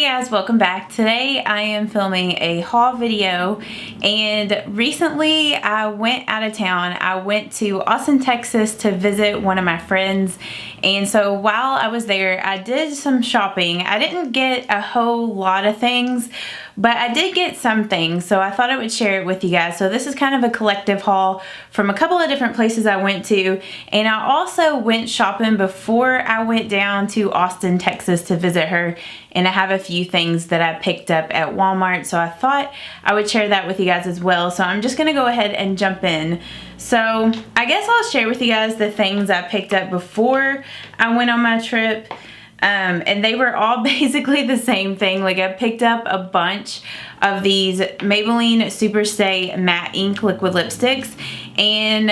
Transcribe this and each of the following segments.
guys, welcome back. Today I am filming a haul video, and recently I went out of town. I went to Austin, Texas to visit one of my friends, and so while I was there I did some shopping. I didn't get a whole lot of things, but I did get some things, so I thought I would share it with you guys. So this is kind of a collective haul from a couple of different places I went to, and I also went shopping before I went down to Austin, Texas to visit her, and I have a few things that I picked up at Walmart, so I thought I would share that with you guys as well. So I'm just gonna go ahead and jump in. So I guess I'll share with you guys the things I picked up before I went on my trip. And they were all basically the same thing. Like, I picked up a bunch of these Maybelline Superstay Matte Ink Liquid Lipsticks, and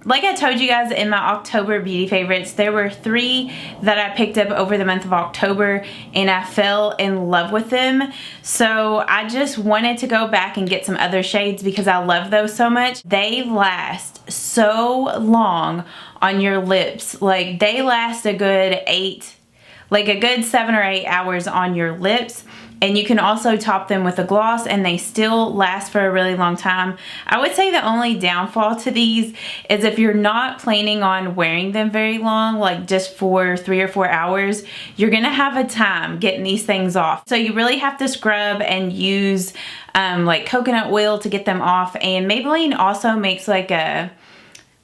like I told you guys in my October beauty favorites, there were 3 that I picked up over the month of October, and I fell in love with them. So I just wanted to go back and get some other shades because I love those so much. They last so long on your lips. Like, they last a good 7 or 8 hours on your lips, and you can also top them with a gloss and they still last for a really long time. I would say the only downfall to these is if you're not planning on wearing them very long, like just for 3 or 4 hours, you're gonna have a time getting these things off. So you really have to scrub and use like coconut oil to get them off. And Maybelline also makes like an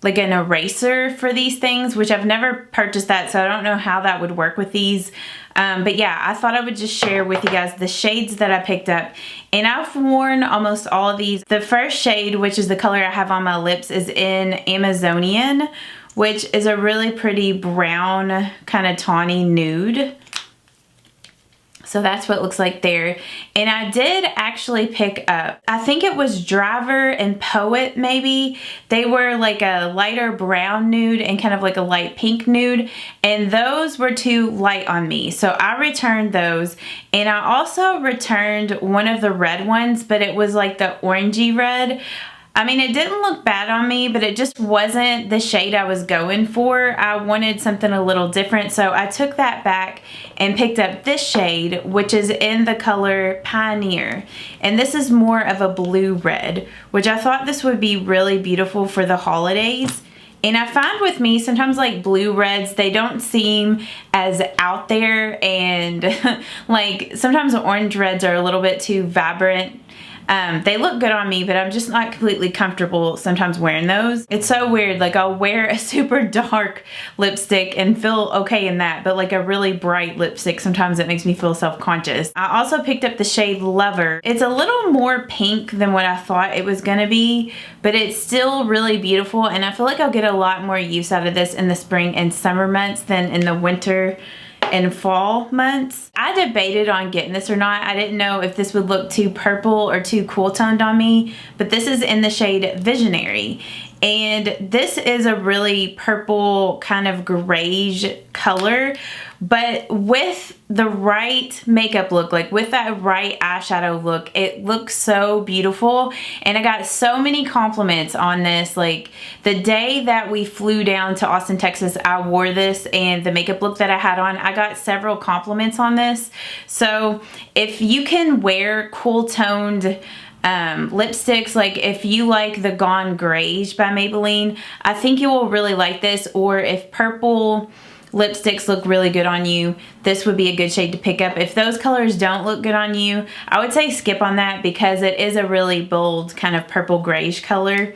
eraser for these things, which I've never purchased that, so I don't know how that would work with these. But yeah, I thought I would just share with you guys the shades that I picked up, and I've worn almost all of these. The first shade, which is the color I have on my lips, is in Amazonian, which is a really pretty brown, kind of tawny nude. So that's what it looks like there. And I did actually pick up, I think it was Driver and Poet maybe. They were like a lighter brown nude and kind of like a light pink nude. And those were too light on me. So I returned those. And I also returned one of the red ones, but it was like the orangey red. I mean, it didn't look bad on me, but it just wasn't the shade I was going for. I wanted something a little different, so I took that back and picked up this shade, which is in the color Pioneer. And this is more of a blue red, which I thought this would be really beautiful for the holidays. And I find with me, sometimes like blue reds, they don't seem as out there, and like sometimes orange reds are a little bit too vibrant. They look good on me, but I'm just not completely comfortable sometimes wearing those. It's so weird. Like, I'll wear a super dark lipstick and feel okay in that, but like a really bright lipstick, sometimes it makes me feel self-conscious. I also picked up the shade Lover. It's a little more pink than what I thought it was gonna be, but it's still really beautiful, and I feel like I'll get a lot more use out of this in the spring and summer months than in the winter and fall months. I debated on getting this or not. I didn't know if this would look too purple or too cool toned on me, but this is in the shade Visionary. And this is a really purple kind of grayish color, but with the right makeup look, like with that right eyeshadow look, it looks so beautiful. And I got so many compliments on this. Like, the day that we flew down to Austin, Texas, I wore this, and the makeup look that I had on, I got several compliments on this. So if you can wear cool toned lipsticks, like if you like the Gone Grayish by Maybelline, I think you will really like this. Or if purple lipsticks look really good on you, this would be a good shade to pick up. If those colors don't look good on you, I would say skip on that because it is a really bold kind of purple grayish color.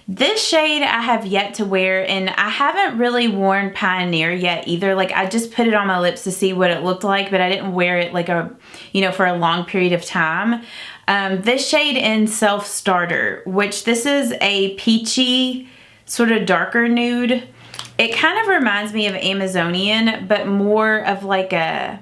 This shade I have yet to wear, and I haven't really worn Pioneer yet either. Like, I just put it on my lips to see what it looked like, but I didn't wear it like for a long period of time. This shade in Self Starter, which this is a peachy, sort of darker nude. It kind of reminds me of Amazonian, but more of like a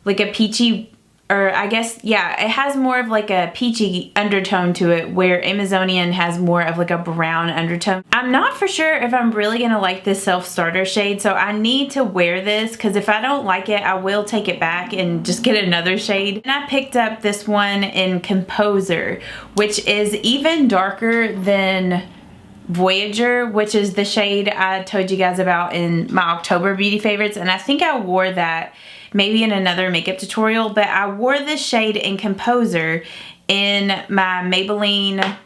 peachy, or I guess, yeah, it has more of like a peachy undertone to it, where Amazonian has more of like a brown undertone. I'm not for sure if I'm really gonna like this Self Starter shade, so I need to wear this, because if I don't like it, I will take it back and just get another shade. And I picked up this one in Composer, which is even darker than Voyager, which is the shade I told you guys about in my October beauty favorites, and I think I wore that maybe in another makeup tutorial, but I wore this shade in Composer in my Maybelline,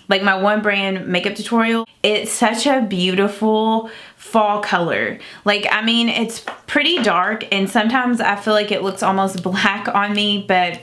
like my One Brand makeup tutorial. It's such a beautiful fall color. Like, I mean, it's pretty dark and sometimes I feel like it looks almost black on me, but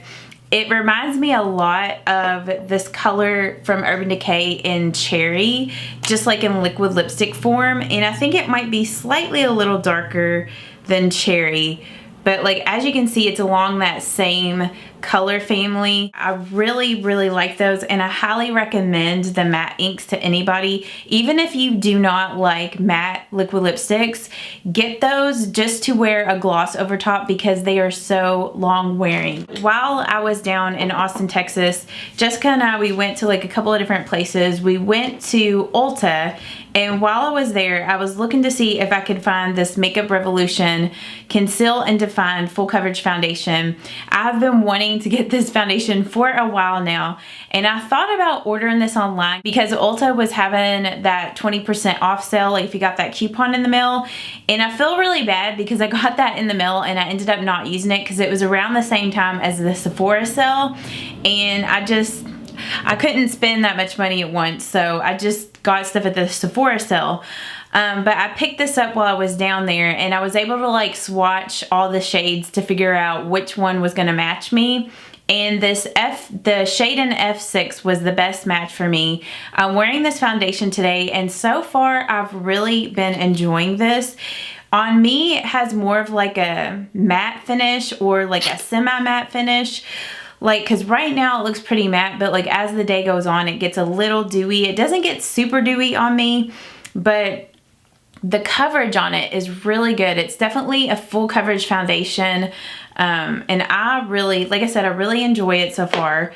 it reminds me a lot of this color from Urban Decay in Cherry, just like in liquid lipstick form. And I think it might be slightly a little darker than Cherry, but like, as you can see, it's along that same color family. I really, really like those, and I highly recommend the matte inks to anybody. Even if you do not like matte liquid lipsticks, get those just to wear a gloss over top because they are so long wearing. While I was down in Austin, Texas, Jessica and I, we went to like a couple of different places. We went to Ulta, and while I was there, I was looking to see if I could find this Makeup Revolution Conceal and Define Full Coverage Foundation. I've been wanting to get this foundation for a while now, and I thought about ordering this online because Ulta was having that 20% off sale, like if you got that coupon in the mail. And I feel really bad because I got that in the mail and I ended up not using it because it was around the same time as the Sephora sale, and I couldn't spend that much money at once, so I just got stuff at the Sephora sale. But I picked this up while I was down there, and I was able to like swatch all the shades to figure out which one was going to match me. And the shade in F6 was the best match for me. I'm wearing this foundation today, and so far I've really been enjoying this. On me, it has more of like a matte finish or like a semi-matte finish. Like, cause right now it looks pretty matte, but like as the day goes on, it gets a little dewy. It doesn't get super dewy on me, but the coverage on it is really good. It's definitely a full coverage foundation. And I really, like I said, I really enjoy it so far.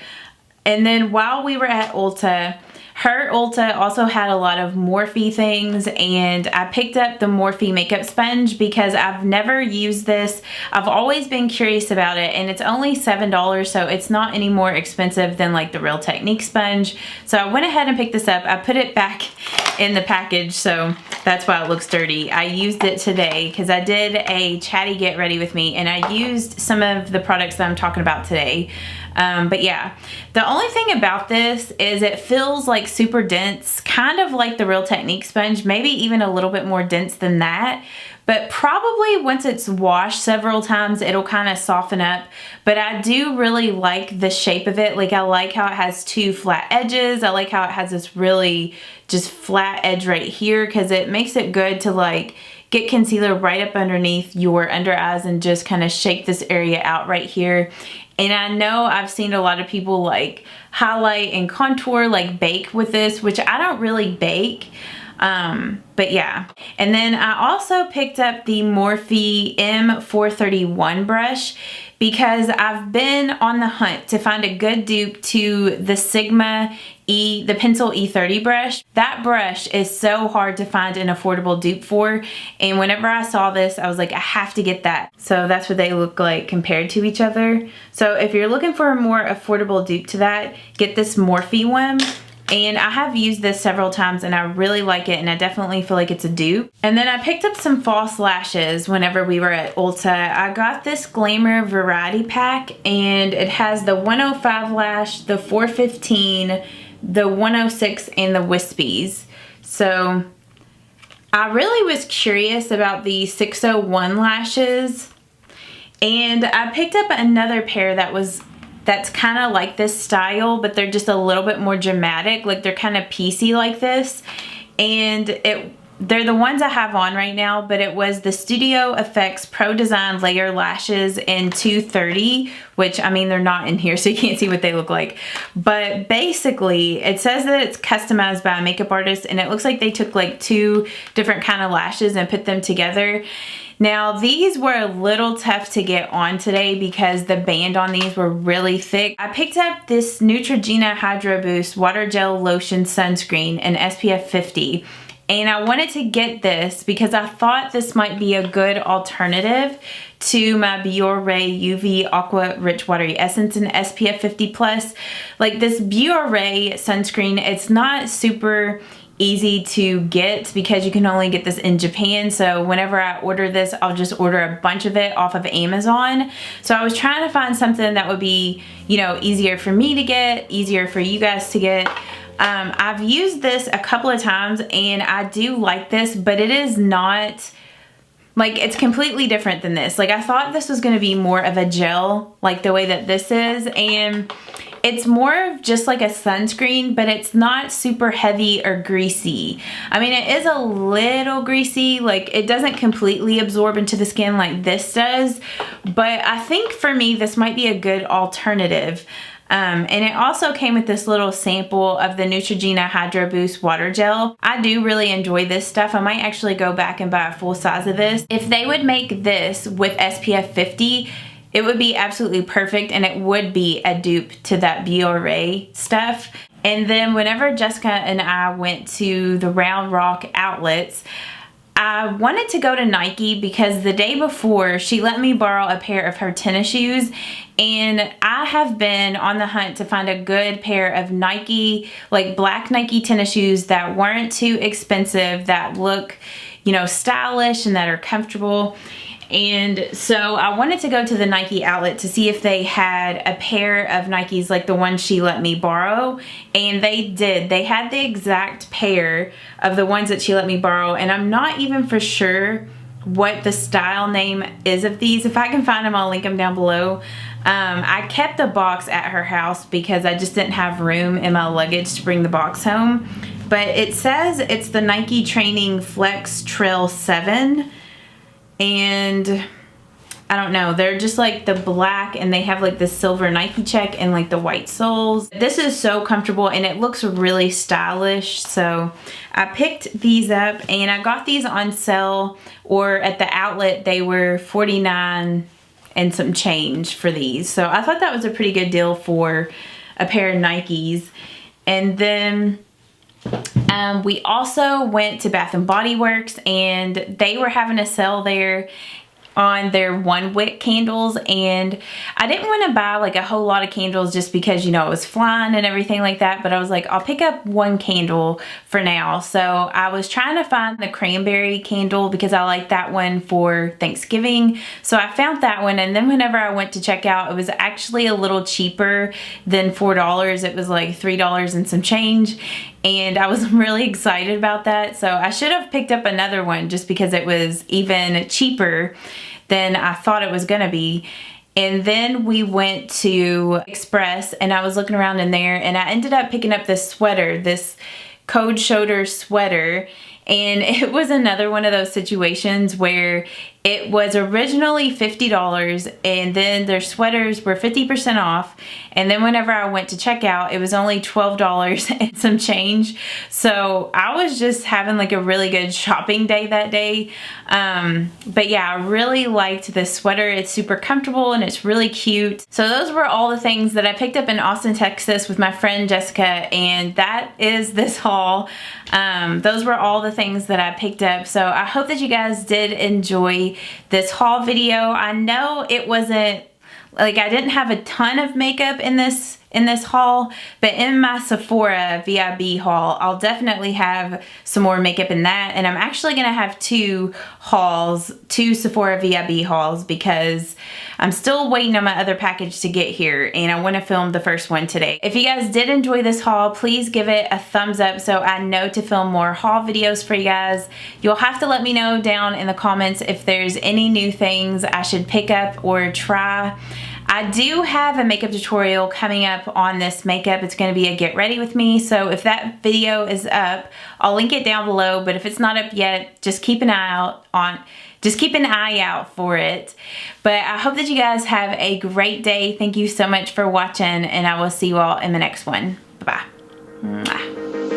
And then while we were at Ulta, Ulta also had a lot of Morphe things, and I picked up the Morphe makeup sponge because I've never used this. I've always been curious about it, and it's only $7, so it's not any more expensive than like the Real Technique sponge. So I went ahead and picked this up. I put it back in the package, so that's why it looks dirty. I used it today because I did a chatty get ready with me, and I used some of the products that I'm talking about today. But yeah, the only thing about this is it feels like super dense, kind of like the Real Technique sponge, maybe even a little bit more dense than that. But probably once it's washed several times, it'll kind of soften up. But I do really like the shape of it. Like, I like how it has two flat edges. I like how it has this really just flat edge right here, because it makes it good to like get concealer right up underneath your under eyes and just kind of shake this area out right here. And I know I've seen a lot of people like highlight and contour, like bake with this, which I don't really bake. But yeah. And then I also picked up the Morphe M431 brush because I've been on the hunt to find a good dupe to the Sigma the Pencil E30 brush. That brush is so hard to find an affordable dupe for, and whenever I saw this, I was like, I have to get that. So that's what they look like compared to each other. So if you're looking for a more affordable dupe to that, get this Morphe one. And I have used this several times and I really like it, and I definitely feel like it's a dupe. And then I picked up some false lashes whenever we were at Ulta. I got this Glamour Variety Pack, and it has the 105 lash, the 415, the 106, and the Wispies. So I really was curious about the 601 lashes, and I picked up another pair that's kind of like this style, but they're just a little bit more dramatic. Like, they're kind of piecey like this, and they're the ones I have on right now, but it was the Studio Effects Pro Design Layer Lashes in 230, which, I mean, they're not in here, so you can't see what they look like. But basically, it says that it's customized by a makeup artist, and it looks like they took like 2 different kind of lashes and put them together. Now, these were a little tough to get on today because the band on these were really thick. I picked up this Neutrogena Hydro Boost Water Gel Lotion Sunscreen in SPF 50. And I wanted to get this because I thought this might be a good alternative to my Biore UV Aqua Rich Watery Essence in SPF 50+. Like, this Biore sunscreen, it's not super easy to get because you can only get this in Japan. So whenever I order this, I'll just order a bunch of it off of Amazon. So I was trying to find something that would be, you know, easier for me to get, easier for you guys to get. I've used this a couple of times and I do like this, but it is not, like, it's completely different than this. Like, I thought this was gonna be more of a gel, like the way that this is, and it's more of just like a sunscreen, but it's not super heavy or greasy. I mean, it is a little greasy, like it doesn't completely absorb into the skin like this does, but I think for me, this might be a good alternative. And it also came with this little sample of the Neutrogena Hydro Boost Water Gel. I do really enjoy this stuff. I might actually go back and buy a full size of this. If they would make this with SPF 50, it would be absolutely perfect, and it would be a dupe to that Biore stuff. And then whenever Jessica and I went to the Round Rock outlets, I wanted to go to Nike because the day before she let me borrow a pair of her tennis shoes, and I have been on the hunt to find a good pair of Nike, like black Nike tennis shoes that weren't too expensive, that look, you know, stylish and that are comfortable. And so I wanted to go to the Nike outlet to see if they had a pair of Nikes like the one she let me borrow, and they did. They had the exact pair of the ones that she let me borrow, and I'm not even for sure what the style name is of these. If I can find them, I'll link them down below. I kept the box at her house because I just didn't have room in my luggage to bring the box home, but it says it's the Nike Training Flex Trail 7. And I don't know, they're just like the black, and they have like the silver Nike check and like the white soles. This is so comfortable and it looks really stylish. So I picked these up, and I got these on sale, or at the outlet they were $49 and some change for these. So I thought that was a pretty good deal for a pair of Nikes. And then we also went to Bath and Body Works, and they were having a sale there on their 1 wick candles, and I didn't want to buy like a whole lot of candles just because, you know, it was flying and everything like that, but I was like, I'll pick up 1 candle for now. So I was trying to find the cranberry candle because I like that one for Thanksgiving. So I found that one, and then whenever I went to check out, it was actually a little cheaper than $4. It was like $3 and some change. And I was really excited about that. So I should have picked up another one just because it was even cheaper than I thought it was gonna be. And then we went to Express, and I was looking around in there, and I ended up picking up this sweater, this cold shoulder sweater. And it was another one of those situations where it was originally $50, and then their sweaters were 50% off. And then whenever I went to check out, it was only $12 and some change. So I was just having like a really good shopping day that day. But yeah, I really liked this sweater. It's super comfortable and it's really cute. So those were all the things that I picked up in Austin, Texas with my friend Jessica, and that is this haul. Those were all the things that I picked up. So I hope that you guys did enjoy this haul video. I know it wasn't, like, I didn't have a ton of makeup in this haul, but in my Sephora VIB haul, I'll definitely have some more makeup in that. And I'm actually gonna have 2 Sephora VIB hauls, because I'm still waiting on my other package to get here, and I want to film the first one today. If you guys did enjoy this haul, please give it a thumbs up so I know to film more haul videos for you guys. You'll have to let me know down in the comments if there's any new things I should pick up or try. I do have a makeup tutorial coming up on this makeup. It's going to be a get ready with me. So if that video is up, I'll link it down below. But if it's not up yet, just keep an eye out for it. But I hope that you guys have a great day. Thank you so much for watching, and I will see you all in the next one. Bye-bye.